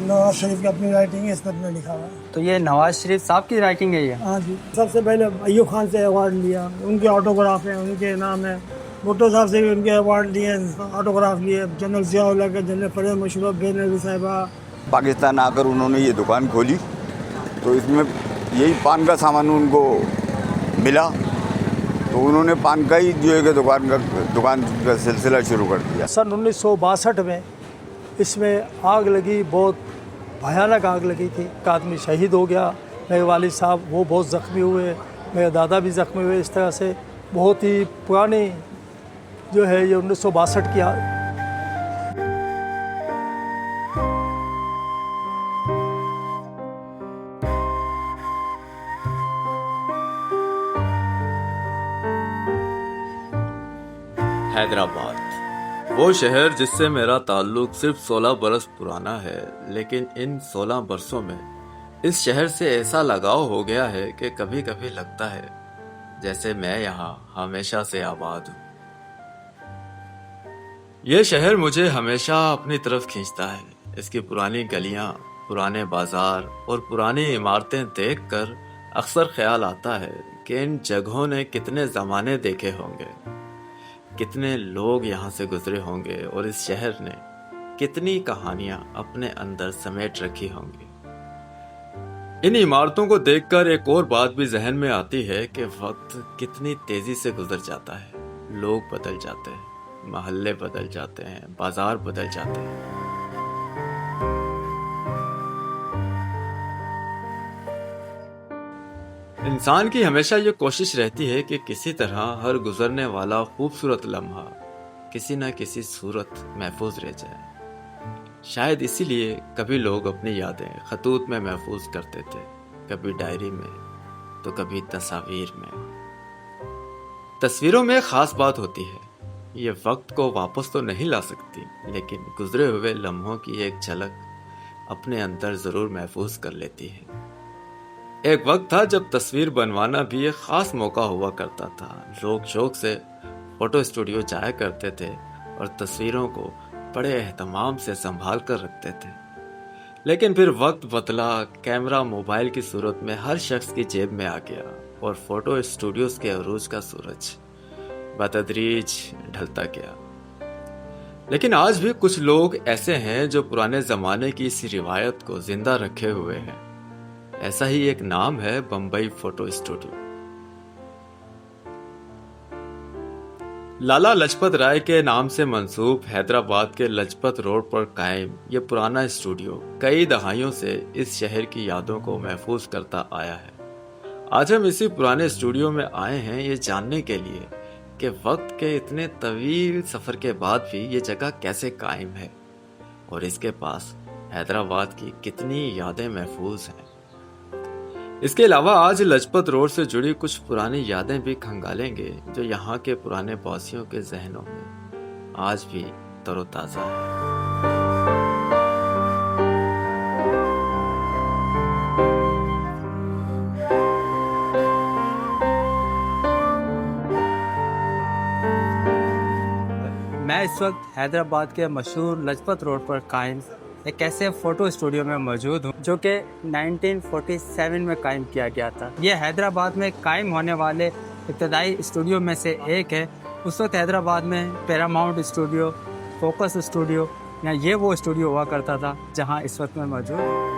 नवाज शरीफ की अपनी राइटिंग है, इसमें अपने लिखा हुआ है। तो ये नवाज शरीफ साहब की राइटिंग है ये? हाँ जी, सबसे पहले अय्यूब खान से अवार्ड लिया, उनके ऑटोग्राफ हैं, उनके नाम है। भुट्टो साहब से भी उनके अवार्ड लिए, ऑटोग्राफ लिए। जनरल ज़िया-उल-हक के, जनरल परवेज़ मुशर्रफ, बेनज़ीर साहिबा। पाकिस्तान आकर उन्होंने ये दुकान खोली तो इसमें यही पान का सामान उनको मिला, तो उन्होंने पान का ही जो है दुकान का सिलसिला शुरू कर दिया। सन 1962 में इसमें आग लगी, बहुत भयानक आग लगी थी। एक आदमी शहीद हो गया, मेरे वालिद साहब वो बहुत ज़ख्मी हुए, मेरे दादा भी ज़ख्मी हुए। इस तरह से बहुत ही पुरानी जो है ये 1962 की हैदराबाद, वो शहर जिससे मेरा ताल्लुक सिर्फ 16 बरस पुराना है, लेकिन इन 16 बरसों में इस शहर से ऐसा लगाव हो गया है कि कभी कभी लगता है जैसे मैं यहाँ हमेशा से आबाद हूँ। ये शहर मुझे हमेशा अपनी तरफ खींचता है। इसकी पुरानी गलियाँ, पुराने बाजार और पुरानी इमारतें देखकर अक्सर ख्याल आता है कि इन जगहों ने कितने ज़माने देखे होंगे, कितने लोग यहाँ से गुजरे होंगे और इस शहर ने कितनी कहानियां अपने अंदर समेट रखी होंगी। इन इमारतों को देखकर एक और बात भी जहन में आती है कि वक्त कितनी तेजी से गुजर जाता है। लोग बदल जाते हैं, मोहल्ले बदल जाते हैं, बाजार बदल जाते हैं। इंसान की हमेशा ये कोशिश रहती है कि किसी तरह हर गुजरने वाला खूबसूरत लम्हा किसी न किसी सूरत महफूज रह जाए। शायद इसीलिए कभी लोग अपनी यादें खतूत में महफूज करते थे, कभी डायरी में तो कभी तस्वीर में। तस्वीरों में खास बात होती है, ये वक्त को वापस तो नहीं ला सकती, लेकिन गुजरे हुए लम्हों की एक झलक अपने अंदर जरूर महफूज कर लेती है। एक वक्त था जब तस्वीर बनवाना भी एक खास मौका हुआ करता था। लोग शौक से फोटो स्टूडियो जाया करते थे और तस्वीरों को बड़े एहतमाम से संभाल कर रखते थे। लेकिन फिर वक्त बदला, कैमरा मोबाइल की सूरत में हर शख्स की जेब में आ गया और फोटो स्टूडियोज के अरूज का सूरज बतदरीज ढलता गया। लेकिन आज भी कुछ लोग ऐसे हैं जो पुराने जमाने की इस रिवायत को जिंदा रखे हुए हैं। ऐसा ही एक नाम है बम्बई फोटो स्टूडियो। लाला लजपत राय के नाम से मंसूब हैदराबाद के लजपत रोड पर कायम ये पुराना स्टूडियो कई दहाइयों से इस शहर की यादों को महफूज करता आया है। आज हम इसी पुराने स्टूडियो में आए हैं ये जानने के लिए कि वक्त के इतने तवील सफर के बाद भी ये जगह कैसे कायम है और इसके पास हैदराबाद की कितनी यादें महफूज हैं। इसके अलावा आज लजपत रोड से जुड़ी कुछ पुरानी यादें भी खंगालेंगे जो यहाँ के पुराने वासियों के जहनों में आज भी तरोताजा है। मैं इस वक्त हैदराबाद के मशहूर लजपत रोड पर कायम एक ऐसे फ़ोटो स्टूडियो में मौजूद हूँ जो कि 1947 में कायम किया गया था। ये हैदराबाद में कायम होने वाले इब्तदाई स्टूडियो में से एक है। उस वक्त हैदराबाद में पैरामाउंट स्टूडियो, फोकस स्टूडियो या ये वो स्टूडियो हुआ करता था जहाँ इस वक्त मैं मौजूद हूँ।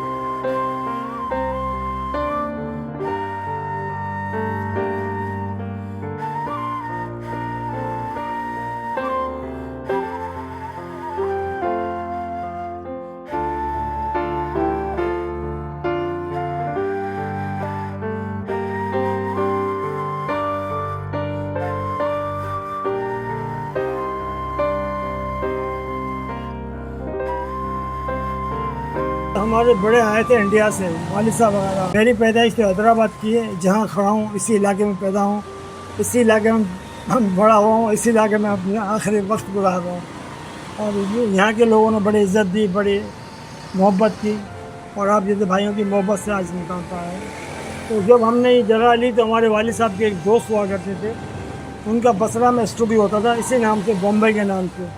हमारे बड़े आए थे इंडिया से, वालिद साहब वगैरह। मेरी पैदाइश तो हैदराबाद की है, जहाँ खड़ा हूँ इसी इलाके में पैदा हूँ, इसी इलाके में बड़ा हुआ हूँ, इसी इलाके में अपने आखिरी वक्त गुजार रहा हूँ। और यहाँ के लोगों ने बड़ी इज़्ज़त दी, बड़ी मोहब्बत की और आप जैसे भाइयों की मोहब्बत से आज निकलता है। तो जब हमने ये जगह ली तो हमारे वालिद साहब के एक दोस्त हुआ करते थे, उनका बसरा में स्टूडियो होता था इसी नाम से, बॉम्बे के नाम से।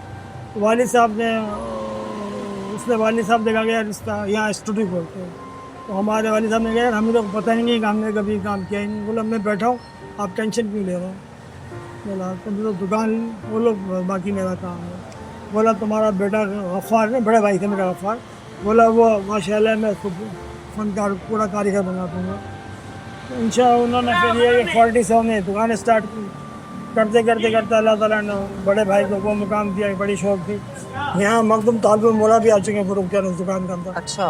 वालिद साहब ने उस उसने वाली साहब देखा गया रिश्ता यहाँ स्टूडियो खोलते हैं, तो हमारे वाली साहब ने कहा यार हमें तो पता ही नहीं कि हमने कभी काम किया ही नहीं। बोला मैं बैठा हूँ, आप टेंशन क्यों ले रहे हो? बोला तो दुकान वो लोग, बाकी मेरा काम है। बोला तुम्हारा बेटा गफ्फार है, बड़े भाई थे मेरा गफ्फार, बोला वो माशाल्लाह मैं उसको फनकार पूरा कारीगर बना दूँगा। तो इंशाअल्लाह उन्होंने फिर ये 47 में दुकान स्टार्ट की। करते करते करते अल्लाह ताला ने बड़े भाई को वो मुकाम दिया, बड़ी शौक थी। यहाँ मखदूम तालुल मौला भी आ चुके हैं फरूख के उस दुकान के अंदर। अच्छा,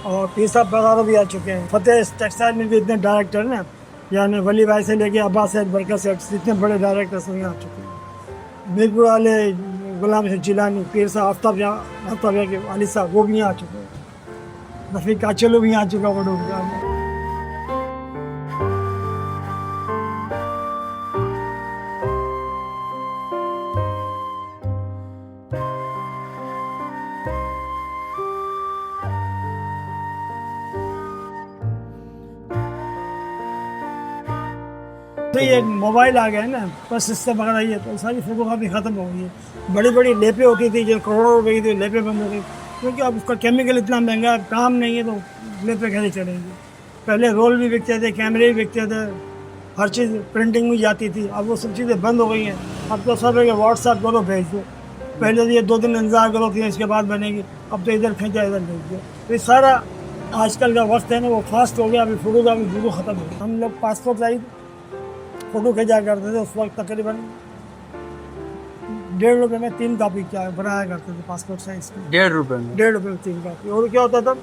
और पीर साहब पगारो भी आ चुके हैं। फतेह टेक्सटाइल में भी इतने डायरेक्टर हैं, यानी वली भाई से लेके अब्बास सेठ, बरकत सेठ, इतने बड़े डायरेक्टर सब यहाँ आ चुके हैं। मीरपुर वाले गुलाम शह जिलानी, पीर साहब आफ्ताब के वालिद साहब वो भी यहाँ आ चुके हैं। रफ़ीक काचलो भी यहाँ आ चुका है दुकान में। तो ये मोबाइल आ गया है ना, बस सिस्टम वगैरह ये तो सारी फोटोग्राफी ख़त्म हो गई है। बड़ी बड़ी लेपें होती थी जो करोड़ों रुपए की थी, लेपें बंद हो गई क्योंकि अब उसका केमिकल इतना महंगा है, काम नहीं है तो लेपें कैसे चलेंगी। पहले रोल भी बिकते थे, कैमरे भी बिकते थे, हर चीज़ प्रिंटिंग भी जाती थी। अब वो सब चीज़ें बंद हो गई हैं। अब तो सब है कि व्हाट्सएप करो भेज दो। पहले तो ये 2 दिन इंतजार करो फिर इसके बाद बनेगी, अब तो इधर खींचा इधर भेज दो। तो ये सारा आजकल का वक्त है ना वो फास्ट हो गया। अभी फोटोग्राफी बिल्कुल ख़त्म हो गई। हम लोग पासपोर्ट साइज फ़ोटो खींचा करते थे उस वक्त, तकरीबन 1.5 रुपये में 3 कापी क्या बनाया करते थे पासपोर्ट साइज की। 1.5 रुपये में? 1.5 रुपये में 3 कापी। और क्या होता था,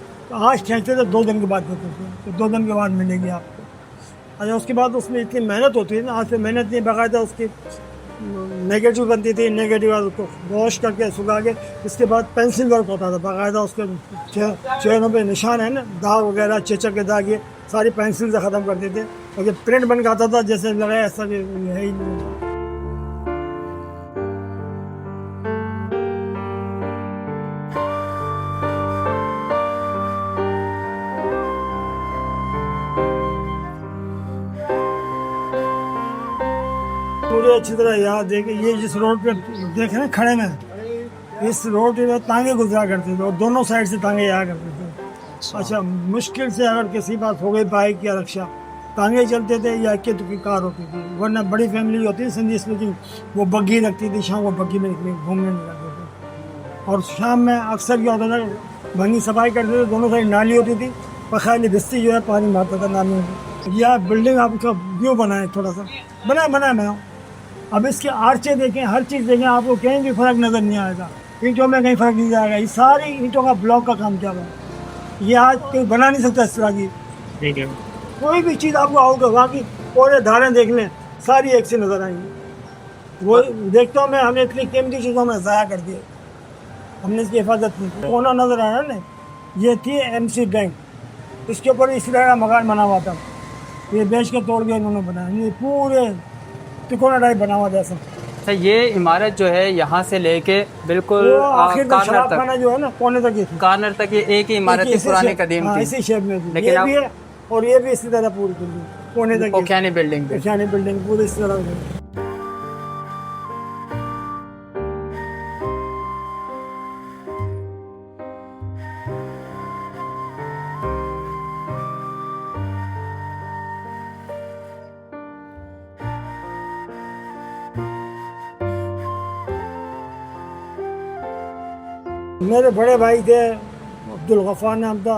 आज खींचते थे 2 दिन के बाद देते थे, तो 2 दिन के बाद मिलेगी आपको। अच्छा, उसके बाद उसमें इतनी मेहनत होती है ना, आज से मेहनत नहीं, बाकायदा उसकी नेगेटिव बनती थी, नेगेटिव उसको वॉश करके सुखा के, इसके बाद पेंसिल वर्क होता था बाकायदा। उसके चेहरों पे निशान है ना, दाग वगैरह, चेचक के दाग, ये सारी पेंसिल से ख़त्म करते थे। और जब प्रिंट बन के आता था जैसे लगा ऐसा भी है ही नहीं। मुझे अच्छी तरह याद है कि ये जिस रोड पे देखे ना खड़े में, इस रोड पे तांगे गुजरा करते थे और दोनों साइड से तांगे आया करते थे। अच्छा, मुश्किल से अगर किसी बात हो गई बाइक या रिक्शा, तांगे चलते थे या इक्के दुक्की कार होती थी, वरना बड़ी फैमिली होती थी सिंधी स्पीकिंग, वो बग्गी रखती थी, शाम को बग्गी में घूमने निकलते थे। और शाम में अक्सर क्या होता था, भंगी सफाई करते थे, दोनों साइड नाली होती थी, पखाली बिस्ती जो है पानी मारता था नालियों में। यह बिल्डिंग आपका व्यू बनाए, थोड़ा सा बनाया मैं। अब इसके आर्चे देखें, हर चीज़ देखें, आपको कहीं भी फ़र्क नज़र नहीं आएगा। ईंटों में कहीं फ़र्क नहीं आएगा। ये सारी ईंटों का ब्लॉक का काम क्या हुआ, ये आज कोई बना नहीं सकता इस तरह की। कोई भी चीज़ आपको आउट होगा कि पूरे धारें देख लें, सारी एक से नज़र आएंगी। वो देखता हूँ मैं, हमने इतनी कीमती चीज़ों में ज़ाया कर दिए, हमने इसकी हिफाजत नहीं की। कोना नज़र आ रहा है ना, ये थी MC बैंक, इसके ऊपर इस तरह का मकान बना हुआ था, ये बेच के तोड़ के इन्होंने बनाया। ये पूरे तिकोना टाइप बना हुआ जैसा। अच्छा, ये इमारत जो है यहाँ से लेके बिल्कुल आखिर तक कॉर्नर शराब तक, खाना जो है ना, कोने तक ही थी। कॉर्नर तक ये एक ही इमारत थी, पुरानी कदीम थी। इसी शेप में थी। लेकिन ये भी है और ये भी इसी तरह पूरी बिल्डिंग कोने तक, पोखियानी बिल्डिंग थी। पोखियानी बिल्डिंग पूरी इस तरह की। मेरे बड़े भाई थे, अब्दुल गफ़ार नाम था,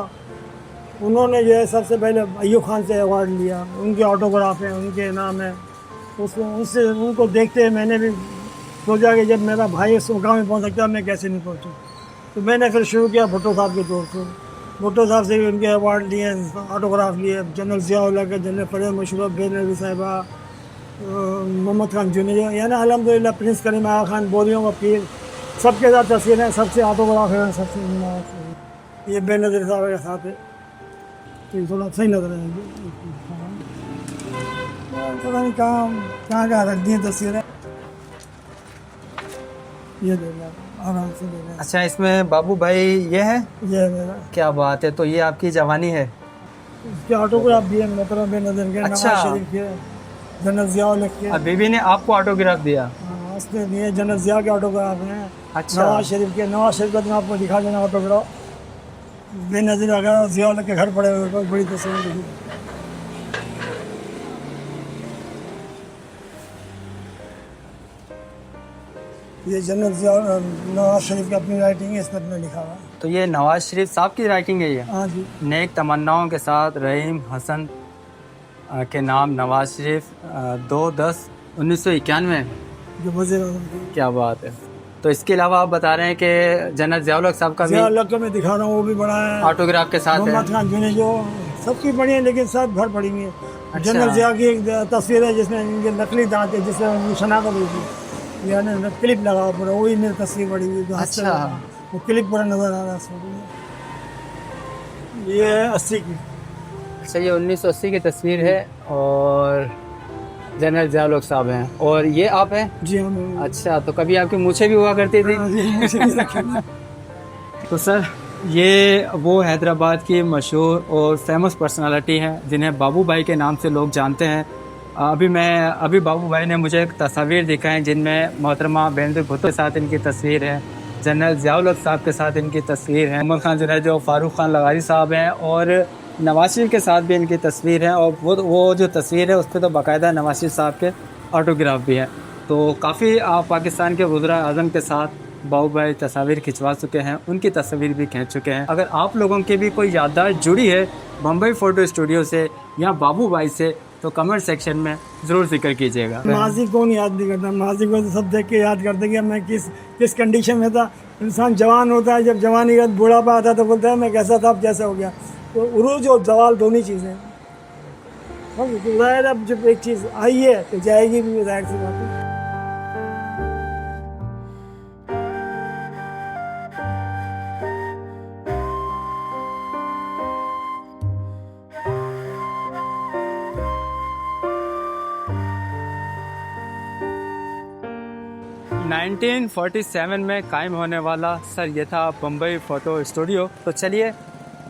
उन्होंने जो है सबसे पहले अय्यूब खान से अवार्ड लिया। उनके ऑटोग्राफ हैं, उनके नाम है। उसको उनसे उनको देखते मैंने भी सोचा कि जब मेरा भाई इस मुकाम में पहुंच सकता है, मैं कैसे नहीं पहुंचूं। तो मैंने फिर शुरू किया भुट्टो साहब के दौर से। भुट्टो साहब से भी उनके अवार्ड लिए, ऑटोग्राफ लिए। जनरल ज़िया के, जनरल परवेज़ मुशर्रफ, बेनज़ीर साहिबा, मोहम्मद खान जूनियर, यानी अल्हम्दुलिल्लाह प्रिंस करीम आगा खान, बोरियों का पीर, सबके साथ तस्वीरें, सबसे ऑटोग्राफ है, सबसे। ये बेनज़ीर साहब के साथ है, तो थोड़ा सही नजर है। पता नहीं कहाँ रख दी तस्वीरें, ये देखना आराम से देखना। अच्छा, इसमें बाबू भाई ये है, ये मेरा क्या बात है। तो ये आपकी जवानी है? इसके ऑटोग्राफ दिए मोहतरम बेनज़ीर के, अच्छा। नवाज शरीफ के, जनरल ज़िया के। और बीबी ने आपको ऑटोग्राफ दिया? उसने दिए, जनरल ज़िया के ऑटोग्राफ हैं, अच्छा। नवाज शरीफ के। नवाज शरीफ का तो आपको दिखा देना ऑटोग्राफ। बेनज़ीर वगैरह ज़िया के घर पड़े हुए, बहुत बड़ी तस्वीर लिखी। ये जनरल ज़िया नवाज शरीफ की अपनी राइटिंग है, इस पर अपने लिखा हुआ है। तो ये नवाज शरीफ साहब की राइटिंग है ये। हाँ जी। नेक तमन्नाओं के साथ रहीम हसन के नाम नवाज शरीफ 2/10/1991। जो वज़ीर आज़म थे। क्या बात है। तो इसके अलावा आप बता रहे हैं कि जनरल ज़िया उल साहब का भी ज़िया का मैं दिखा रहा हूँ, वो भी बड़ा है। ऑटोग्राफ के साथ है। मोहम्मद खान जुने जो सबकी बड़ी है, लेकिन सब घर पड़ी हुई है। अच्छा। जनरल ज़िया की एक तस्वीर है जिसमें इनके नकली दांत है, जिसमें उनकी शनाख्त हुई थी, यानी क्लिप लगा हुआ पूरा, वही मेरी तस्वीर पड़ी हुई है। अच्छा। वो क्लिप पूरा नज़र आ रहा है इसमें। ये है 80 की। अच्छा, ये 1980 की तस्वीर है और जनरल ज़िया उल साहब हैं और ये आप हैं। जी हाँ। अच्छा, तो कभी आपकी मूछें भी हुआ करती थी? तो सर, ये वो हैदराबाद की मशहूर और फेमस पर्सनालिटी हैं जिन्हें बाबू भाई के नाम से लोग जानते हैं। अभी बाबू भाई ने मुझे एक तस्वीर दिखाएं जिनमें मोहतरमा बेनज़ीर भुट्टो के साथ इनकी तस्वीर है, जनरल ज़िया उल साहब के साथ इनकी तस्वीर है, मोहम्मद खान जुनैद जो फ़ारूक खान लगारी साहब हैं और नवाज शरीफ के साथ भी इनकी तस्वीर है। और वो जो तस्वीर है उस पर तो बाकायदा नवाज शरीफ साहब के ऑटोग्राफ भी है। तो काफ़ी पाकिस्तान के वज़ीर आज़म के साथ बाबू भाई तस्वीर खिंचवा चुके हैं, उनकी तस्वीर भी खींच चुके हैं। अगर आप लोगों की भी कोई याददाश्त जुड़ी है बम्बई फ़ोटो स्टूडियो से या बाबू भाई से, तो कमेंट सेक्शन में ज़रूर जिक्र कीजिएगा। माजी कौन याद नहीं करता, माजी को तो सब देख के याद करते कि मैं किस कंडीशन में था। इंसान जवान होता है, जब जवानी का बुढ़ापा आता है तो बोलता है मैं कैसा था, अब कैसा हो गया। तो उरूज और जवाल दोनों चीज़ें हैं। तो ज़ाहिर अब जब एक चीज़ आई है तो जाएगी भी, ज़ाहिर सी बात है। नाइनटीन 47 में कायम होने वाला सर ये था बम्बई फ़ोटो स्टूडियो। तो चलिए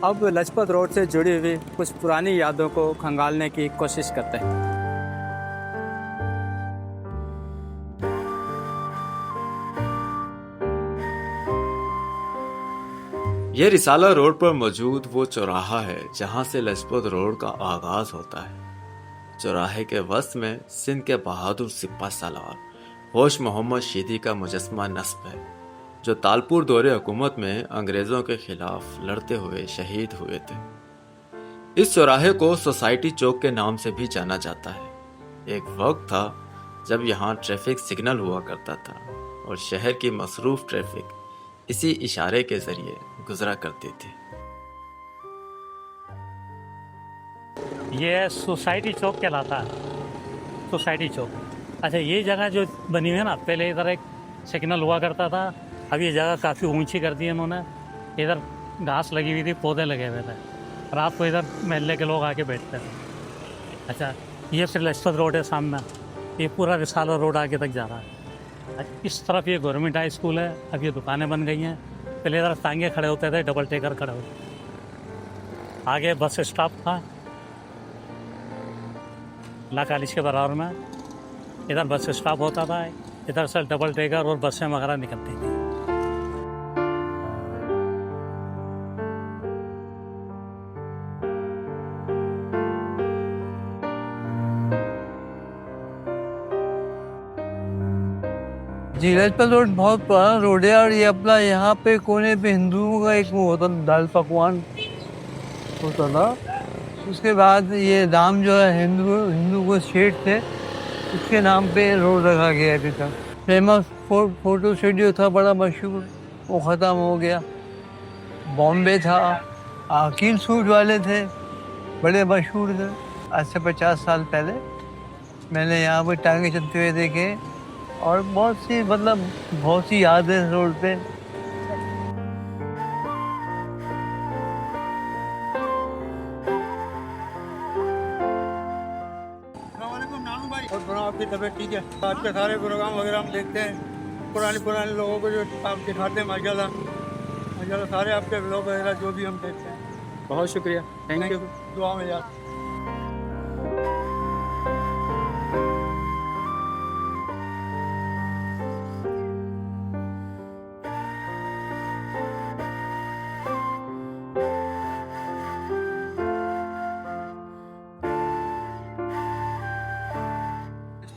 अब लजपत रोड से जुड़ी हुई कुछ पुरानी यादों को खंगालने की कोशिश करते हैं। यह रिसाला रोड पर मौजूद वो चौराहा है जहां से लजपत रोड का आगाज होता है। चौराहे के वस्त में सिंध के बहादुर सिपा सालार होश मोहम्मद शीदी का मुजस्मा नस्ब है, जो तालपुर दौरे हुकूमत में अंग्रेजों के खिलाफ लड़ते हुए शहीद हुए थे। इस चौराहे को सोसाइटी चौक के नाम से भी जाना जाता है। एक वक्त था जब यहाँ ट्रैफिक सिग्नल हुआ करता था और शहर की मसरूफ ट्रैफिक इसी इशारे के जरिए गुजरा करती थी। ये सोसाइटी चौक कहलाता है, सोसाइटी चौक। अच्छा, ये जगह जो बनी हुई है ना, पहले इधर एक सिग्नल हुआ करता था, अब ये जगह काफ़ी ऊंची कर दी है इन्होंने। इधर घास लगी हुई थी, पौधे लगे हुए थे, रात को इधर महल्ले के लोग आके बैठते थे। अच्छा, ये फिर लजपत रोड है सामने, ये पूरा रिसाला रोड आगे तक जा रहा है। इस तरफ ये गवर्नमेंट हाई स्कूल है, अब ये दुकानें बन गई हैं। पहले इधर टांगे खड़े होते थे, डबल टेकर खड़े होते। आगे बस स्टॉप था ला कॉलेज के बराबर में, इधर बस स्टॉप होता था, इधर से डबल टेकर और बसें वगैरह निकलती थी। जी, लजपत रोड बहुत पुराना रोड है और ये अपना यहाँ पे कोने पे हिंदुओं का एक वो होता दाल पकवान होता था। उसके बाद ये नाम जो है हिंदू को शेठ थे, उसके नाम पे रोड रखा गया अभी तक। फेमस फोटो स्टूडियो था बड़ा मशहूर, वो ख़त्म हो गया। बॉम्बे था, आकिल सूट वाले थे, बड़े मशहूर थे। आज से 50 साल पहले मैंने यहाँ पर टांगे चलते हुए देखे और बहुत सी यादें इस रोड पे। और आपकी तबीयत ठीक है? आपके सारे प्रोग्राम वगैरह हम देखते हैं, पुराने लोगों को जो आप दिखाते हैं, माशाल्लाह सारे आपके ब्लॉग वगैरह जो भी हम देखते हैं। बहुत शुक्रिया, थैंक यू। दुआ में याद।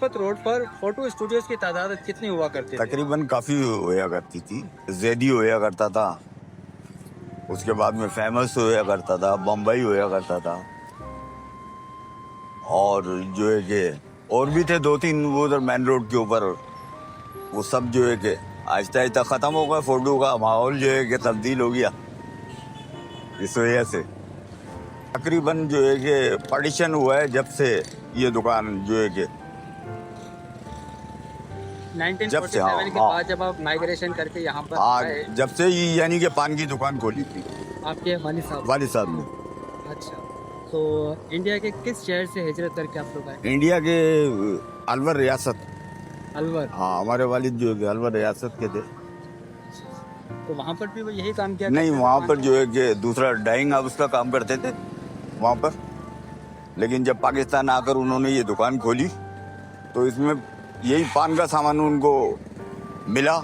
लजपत रोड पर फोटो स्टूडियोज की तादाद कितनी हुआ करती थी? तकरीबन काफ़ी होया करती थी। जेडी होया करता था, उसके बाद में फेमस होया करता था, बम्बई होया करता था, और जो है कि और भी थे 2-3 वो उधर मेन रोड के ऊपर। वो सब जो है कि आहिस्ता आहिस्ता ख़त्म हो गया। फोटो का माहौल जो है कि तब्दील हो गया इस वजह से। तकरीबन जो है कि पार्टीशन हुआ है जब से ये दुकान जो है कि 1947 के बाद जब आप माइग्रेशन करके यहाँ पर आए, जब से ये यानी कि पान की दुकान खोली थी आपके वालिद साहब ने। अच्छा, तो इंडिया के किस शहर से हिजरत करके आप लोग आए? इंडिया के अलवर रियासत। अलवर? हाँ, हमारे वालिद जो है कि अलवर रियासत के थे। तो वहाँ पर भी वो यही काम किया? नहीं, वहाँ पर जो है कि दूसरा डाइंग हाउस का काम करते थे वहाँ पर। लेकिन जब पाकिस्तान आकर उन्होंने ये दुकान खोली तो इसमें यही पान का सामान उनको मिला,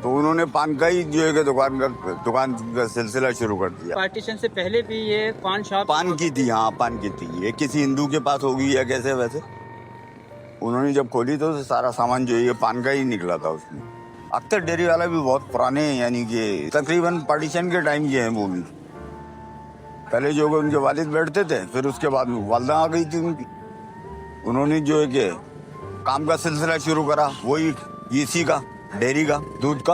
तो उन्होंने पान का ही जो है कि दुकान का सिलसिला शुरू कर दिया। पार्टीशन से पहले भी ये पान शॉप पान की थी? हाँ, पान की थी। ये किसी हिंदू के पास होगी या कैसे वैसे। उन्होंने जब खोली तो सारा सामान जो है ये पान का ही निकला था उसमें। अख्तर डेयरी वाला भी बहुत पुराने हैं, यानी कि तकरीबन पार्टीशन के टाइम के हैं वो भी। पहले जो उनके वालिद बैठते थे, फिर उसके बाद वालदा आ गई थी उनकी। उन्होंने जो है कि काम का सिलसिला शुरू करा, वही इसी का, डेयरी का, दूध का।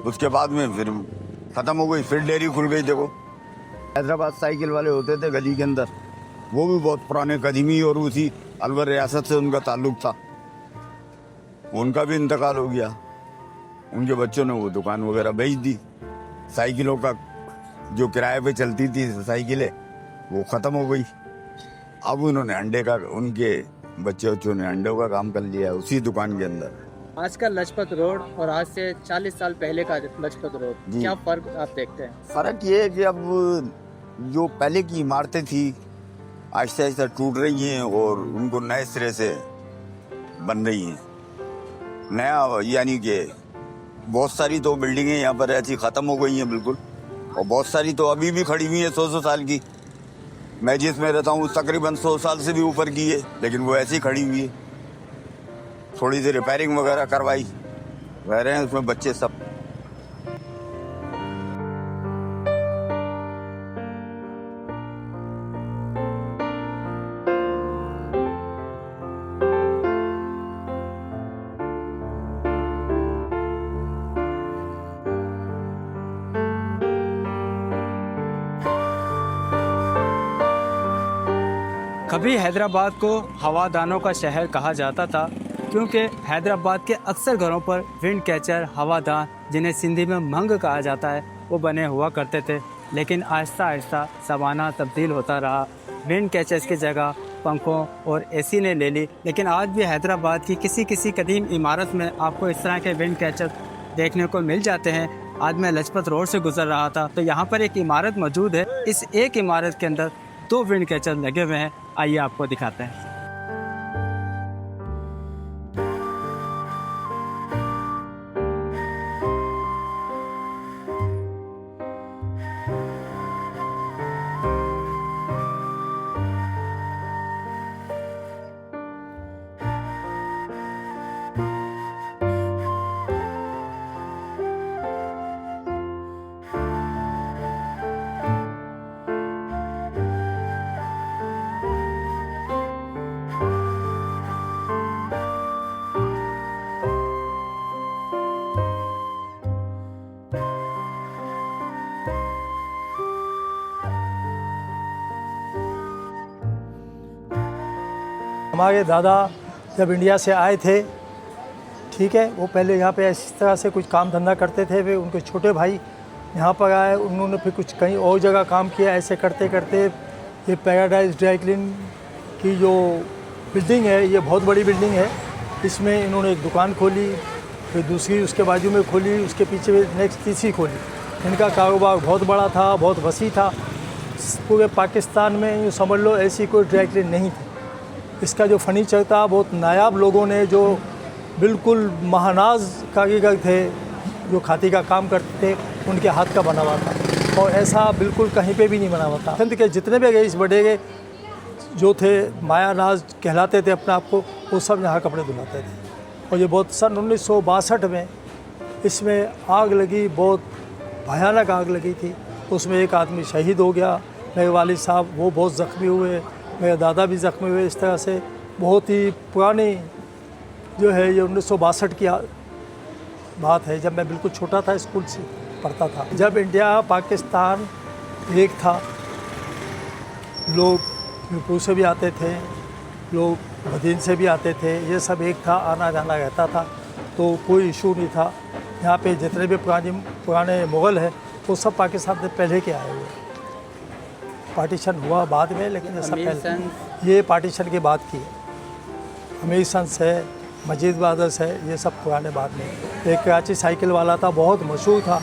उसके बाद में फिर ख़त्म हो गई, फिर डेयरी खुल गई। देखो, हैदराबाद साइकिल वाले होते थे गली के अंदर, वो भी बहुत पुराने कदीमी, और उसी अलवर रियासत से उनका ताल्लुक था। उनका भी इंतकाल हो गया। उनके बच्चों ने वो दुकान वगैरह बेच दी। साइकिलों का जो किराए पे चलती थी साइकिलें, वो ख़त्म हो गई। अब उन्होंने अंडे का, उनके बच्चों ने अंडों का काम कर लिया उसी दुकान के अंदर। आज का लजपत रोड और आज से 40 साल पहले का लजपत रोड, क्या फ़र्क आप देखते हैं? फ़र्क ये है कि अब जो पहले की इमारतें थी आहिस्ता आहिस्ता टूट रही हैं और उनको नए सिरे से बन रही हैं। नया यानी कि बहुत सारी तो बिल्डिंगें यहाँ पर ऐसी ख़त्म हो गई हैं बिल्कुल, और बहुत सारी तो अभी भी खड़ी हुई हैं 100 साल की। मैं जिसमें रहता हूँ तकरीबन 100 साल से भी ऊपर की है, लेकिन वो ऐसी खड़ी हुई है। थोड़ी सी रिपेयरिंग वगैरह करवाई, रह रहे हैं उसमें बच्चे सब। कभी हैदराबाद को हवादानों का शहर कहा जाता था, क्योंकि हैदराबाद के अक्सर घरों पर विंड कैचर, हवादान, जिन्हें सिंधी में मंग कहा जाता है, वो बने हुआ करते थे। लेकिन आहिस्ता आहिस्ता ज़माना तब्दील होता रहा। विंड कैचर्स की जगह पंखों और एसी ने ले ली। लेकिन आज भी हैदराबाद की किसी कदीम इमारत में आपको इस तरह के विंड कैचर देखने को मिल जाते हैं। आज मैं लजपत रोड से गुजर रहा था तो यहाँ पर एक इमारत मौजूद है। इस एक इमारत के अंदर 2 विंड कैचर लगे हुए हैं। आइए आपको दिखाते हैं। हमारे दादा जब इंडिया से आए थे, ठीक है, वो पहले यहाँ पे इस तरह से कुछ काम धंधा करते थे। वे उनके छोटे भाई यहाँ पर आए, उन्होंने फिर कुछ कहीं और जगह काम किया। ऐसे करते करते ये पैराडाइज ड्राई क्लीन की जो बिल्डिंग है, ये बहुत बड़ी बिल्डिंग है। इसमें इन्होंने एक दुकान खोली, फिर दूसरी उसके बाजू में खोली, उसके पीछे नेक्स्ट तीसरी खोली। इनका कारोबार बहुत बड़ा था, बहुत वसी था। पूरे पाकिस्तान में यूँ समझ लो ऐसी कोई ड्राई क्लीन नहीं थी। इसका जो फर्नीचर था बहुत नायाब लोगों ने, जो बिल्कुल महानाज कारीगर थे, जो खादी का काम करते थे, उनके हाथ का बना हुआ था। और ऐसा बिल्कुल कहीं पे भी नहीं बना हुआ था। सिंध के जितने भी रईस बड़े जो थे माया नाज कहलाते थे अपने आप को, वो सब यहाँ कपड़े धुलाते थे। और ये बहुत सन 1962 में इसमें आग लगी, बहुत भयानक आग लगी थी। उसमें एक आदमी शहीद हो गया, मेरे वालिद साहब वो बहुत ज़ख्मी हुए, मेरे दादा भी ज़ख्मी हुए। इस तरह से बहुत ही पुरानी जो है ये 1962 की बात है, जब मैं बिल्कुल छोटा था, स्कूल से पढ़ता था। जब इंडिया पाकिस्तान एक था, लोग यूपी से भी आते थे, लोग मदीन से भी आते थे, ये सब एक था, आना जाना रहता था, तो कोई इशू नहीं था। यहाँ पे जितने भी पुराने मुग़ल हैं वो सब पाकिस्तान से पहले के आए हुए। पार्टीशन हुआ बाद में, लेकिन ये सब पहले, ये पार्टीशन के बाद की है। अमीर सन्स है, मजीद ब्रदर्स है, ये सब पुराने बाद में। एक कराची साइकिल वाला था, बहुत मशहूर था,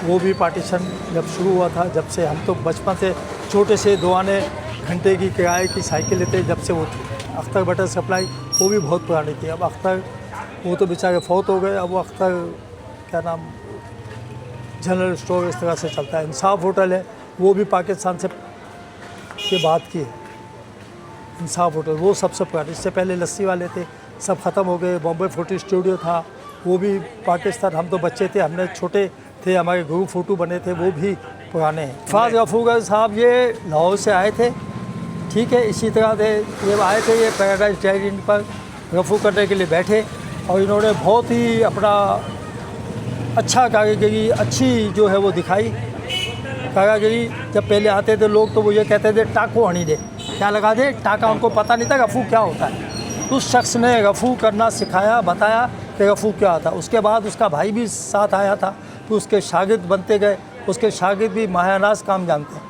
वो भी पार्टीशन जब शुरू हुआ था, जब से हम तो बचपन से छोटे से 2 आने घंटे की किराए की साइकिल लेते जब से वो थी। अख्तर बटर सप्लाई वो भी बहुत पुरानी थी। अब अख्तर वो तो बेचारे फौत हो गए, अब वो अख्तर क्या नाम जनरल स्टोर इस तरह से चलता है। इंसाफ होटल है, वो भी पाकिस्तान से के बाद की है। इंसाफ होटल वो सबसे पुरानी, इससे पहले लस्सी वाले थे, सब ख़त्म हो गए। बॉम्बे फोटो स्टूडियो था, वो भी पाकिस्तान, हम तो बच्चे थे, हमने छोटे थे, हमारे ग्रुप फ़ोटो बने थे, वो भी पुराने हैं। फाज गफूर साहब ये लाहौर से आए थे, ठीक है। इसी तरह से ये आए थे, ये पैराडाइज डायरी पर रफू करने के लिए बैठे, और इन्होंने बहुत ही अपना अच्छा कारीगरी, अच्छी जो है वो दिखाई कारीगरी। जब पहले आते थे लोग तो वो ये कहते थे टाको हनी दे, क्या लगा दे टाका, उनको पता नहीं था रफू क्या होता है। उस शख्स ने रफू करना सिखाया, बताया कि रफू क्या होता है। उसके बाद उसका भाई भी साथ आया था, तो उसके शागिर्द बनते गए, उसके शागिर्द भी मायानाज काम जानते हैं।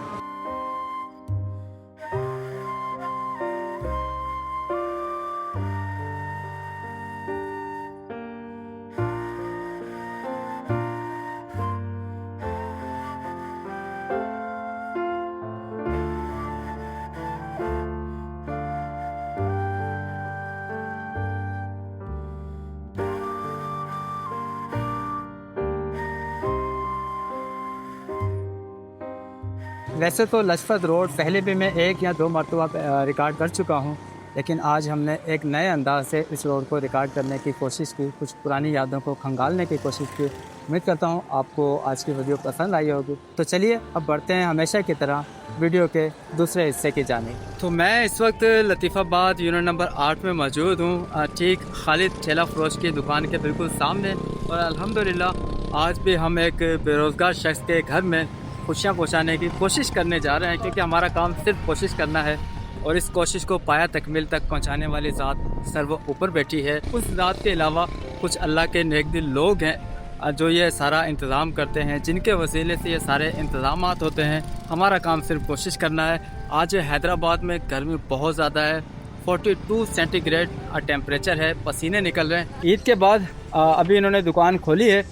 वैसे तो लजपत रोड पहले भी मैं 1 या 2 मरतबा रिकॉर्ड कर चुका हूँ, लेकिन आज हमने एक नए अंदाज से इस रोड को रिकॉर्ड करने की कोशिश की, कुछ पुरानी यादों को खंगालने की कोशिश की। उम्मीद करता हूँ आपको आज की वीडियो पसंद आई होगी। तो चलिए अब बढ़ते हैं हमेशा की तरह वीडियो के दूसरे हिस्से की जानिब। तो मैं इस वक्त लतीफ़ाबाद यूनिट नंबर 8 में मौजूद हूँ, ठीक खालिद ठेला फरोश की दुकान के बिल्कुल सामने। और अल्हम्दुलिल्लाह आज भी हम एक बेरोज़गार शख्स के घर में खुशियाँ पहुँचाने की कोशिश करने जा रहे हैं, क्योंकि हमारा काम सिर्फ कोशिश करना है, और इस कोशिश को पाया तकमील तक पहुँचाने वाली ज़ात सर्व ऊपर बैठी है। उस ज़ात के अलावा कुछ अल्लाह के नेक दिल लोग हैं जो ये सारा इंतज़ाम करते हैं, जिनके वसीले से ये सारे इंतज़ामात होते हैं। हमारा काम सिर्फ कोशिश करना है। आज हैदराबाद में गर्मी बहुत ज़्यादा है, 42 सेंटीग्रेड टेम्परेचर है, पसीने निकल रहे हैं। ईद के बाद अभी इन्होंने दुकान खोली है,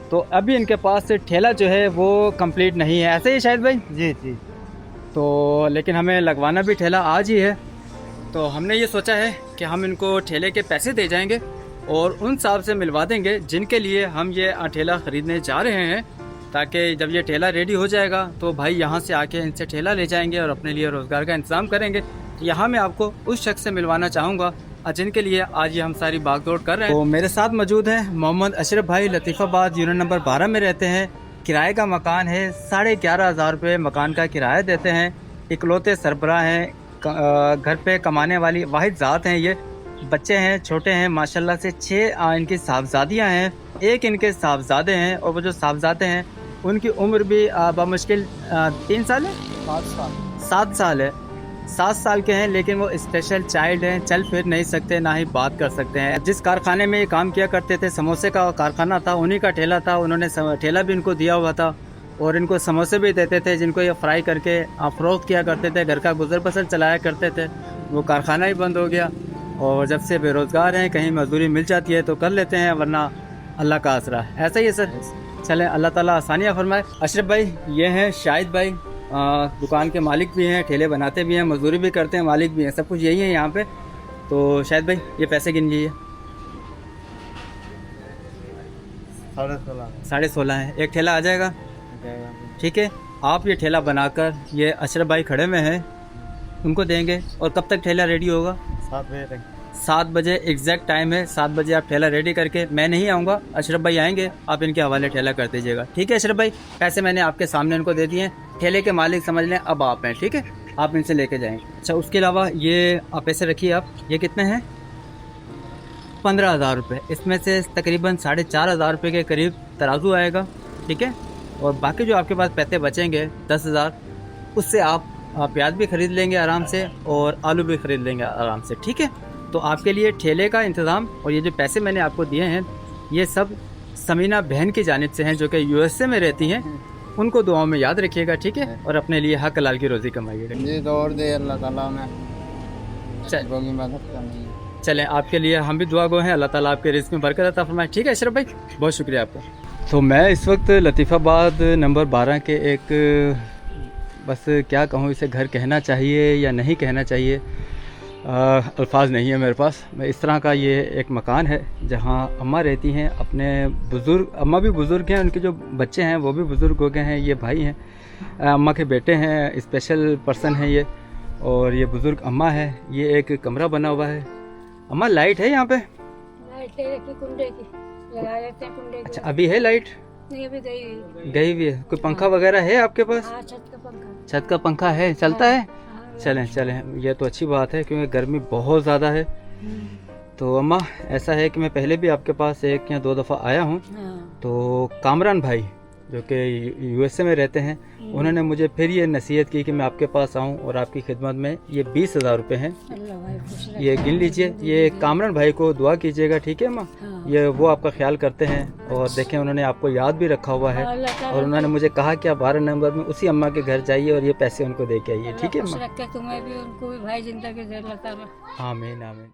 तो अभी इनके पास ठेला जो है वो कंप्लीट नहीं है, ऐसे ही शायद भाई? जी जी। तो लेकिन हमें लगवाना भी ठेला आज ही है, तो हमने ये सोचा है कि हम इनको ठेले के पैसे दे जाएंगे और उन साहब से मिलवा देंगे जिनके लिए हम ये ठेला ख़रीदने जा रहे हैं, ताकि जब ये ठेला रेडी हो जाएगा तो भाई यहाँ से आके इनसे ठेला ले जाएंगे और अपने लिए रोज़गार का इंतज़ाम करेंगे। यहाँ मैं आपको उस शख्स से मिलवाना चाहूँगा जिनके लिए आज ये हम सारी भागदौड़ कर रहे हैं। तो मेरे साथ मौजूद हैं मोहम्मद अशरफ भाई, लतीफ़ाबाद यूनिट नंबर 12 में रहते हैं। किराए का मकान है, 11,500 रुपये मकान का किराया देते हैं। इकलौते सरबराह हैं, घर पे कमाने वाली वाहिद ज़ात हैं। ये बच्चे हैं, छोटे हैं माशाल्लाह से। 6 इनकी साहबजादियाँ हैं, 1 इनके साहबजादे हैं, और वो जो साहबजादे हैं उनकी उम्र भी बामुश्किल 3 साल है, 7 साल है, 7 साल के हैं, लेकिन वो स्पेशल चाइल्ड हैं, चल फिर नहीं सकते, ना ही बात कर सकते हैं। जिस कारखाने में ये काम किया करते थे, समोसे का कारखाना था, उन्हीं का ठेला था, उन्होंने ठेला भी इनको दिया हुआ था और इनको समोसे भी देते थे, जिनको ये फ्राई करके फ़रोख्त किया करते थे, घर का गुजर बसर चलाया करते थे। वो कारखाना ही बंद हो गया, और जब से बेरोज़गार हैं, कहीं मजदूरी मिल जाती है तो कर लेते हैं, वरना अल्लाह का आसरा है। ऐसा ही है सर। चलें, अल्लाह ताला आसानियाँ फरमाए। अशरफ भाई ये हैं, शाहिद भाई दुकान के मालिक भी हैं, ठेले बनाते भी हैं, मजदूरी भी करते हैं, मालिक भी हैं, सब कुछ यही है यहाँ पे। तो शाहिद भाई ये पैसे गिन लीजिए। 16.5 है, एक ठेला आ जाएगा। ठीक है, आप ये ठेला बनाकर, ये अशरफ भाई खड़े में हैं, उनको देंगे। और कब तक ठेला रेडी होगा? 7 बजे तक। 7 बजे एग्जैक्ट टाइम है। 7 बजे आप ठेला रेडी करके, मैं नहीं आऊँगा, अशरफ भाई आएंगे, आप इनके हवाले ठेला कर दीजिएगा। ठीक है अशरफ भाई, पैसे मैंने आपके सामने उनको दे दिए हैं, ठेले के मालिक समझ लें अब आप हैं। ठीक है, आप इनसे लेके जाएंगे। अच्छा, उसके अलावा ये आप पैसे रखिए आप, ये कितने हैं? 15,000 रुपये। इसमें से तकरीबन 4,500 रुपये के करीब तराजू आएगा। ठीक है, और बाकी जो आपके पास पैसे बचेंगे 10,000, उससे आप प्याज भी ख़रीद लेंगे आराम से और आलू भी ख़रीद लेंगे आराम से। ठीक है, तो आपके लिए ठेले का इंतज़ाम और ये जो पैसे मैंने आपको दिए हैं ये सब समीना बहन की जानिब से हैं जो कि USA में रहती हैं। उनको दुआओं में याद रखिएगा। ठीक है, और अपने लिए हक हलाल की रोज़ी कमाइएगा। ये तो और दे अल्लाह ताला में चल लोगों की मदद करनी है। चलें, आपके लिए हम भी दुआ गो हैं, अल्लाह ताला आपके रिज़्क़ में बरकत अता फरमाए। ठीक है अशरफ भाई, बहुत शुक्रिया आपका। तो मैं इस वक्त लतीफ़ाबाद नंबर 12 के एक, बस क्या कहूँ इसे, घर कहना चाहिए या नहीं कहना चाहिए, अल्फाज नहीं है मेरे पास। मैं इस तरह का ये एक मकान है जहाँ अम्मा रहती हैं। अपने बुज़ुर्ग, अम्मा भी बुज़ुर्ग हैं, उनके जो बच्चे हैं वो भी बुज़ुर्ग हो गए हैं। ये भाई हैं, अम्मा के बेटे हैं, स्पेशल पर्सन हैं ये, और ये बुज़ुर्ग अम्मा है। ये एक कमरा बना हुआ है। अम्मा लाइट है यहाँ पे? लाइट है कि कुंडे की लगा देते हैं, कुंडे की। अच्छा, अभी है लाइट? नहीं, अभी गई हुई। गई हुई है। कोई पंखा वगैरह है आपके पास? हाँ, छत का पंखा। छत का पंखा है, चलता है? हाँ, चलें चलें, ये तो अच्छी बात है क्योंकि गर्मी बहुत ज़्यादा है। तो अम्मा ऐसा है कि मैं पहले भी आपके पास 1 या 2 दफ़ा आया हूँ। हाँ। तो कामरान भाई जो कि USA में रहते हैं, उन्होंने मुझे फिर ये नसीहत की कि मैं आपके पास आऊँ और आपकी खिदमत में। ये 20,000 रुपये हैं, अल्लाह भाई खुश रखे। ये गिन लीजिए। ये कामरान भाई को दुआ कीजिएगा। ठीक है अम्मा, हाँ। ये वो आपका ख्याल करते हैं और देखें उन्होंने आपको याद भी रखा हुआ है। अल्लाह ताला और उन्होंने मुझे कहा कि आप 12 नवंबर में उसी अम्मा के घर जाइए और ये पैसे उनको दे के आइए। ठीक है खुश अम्मा? रखे तुम्हें भी, उनको भी भाई जिंदगी दे अल्लाह ताला। आमीन आमीन।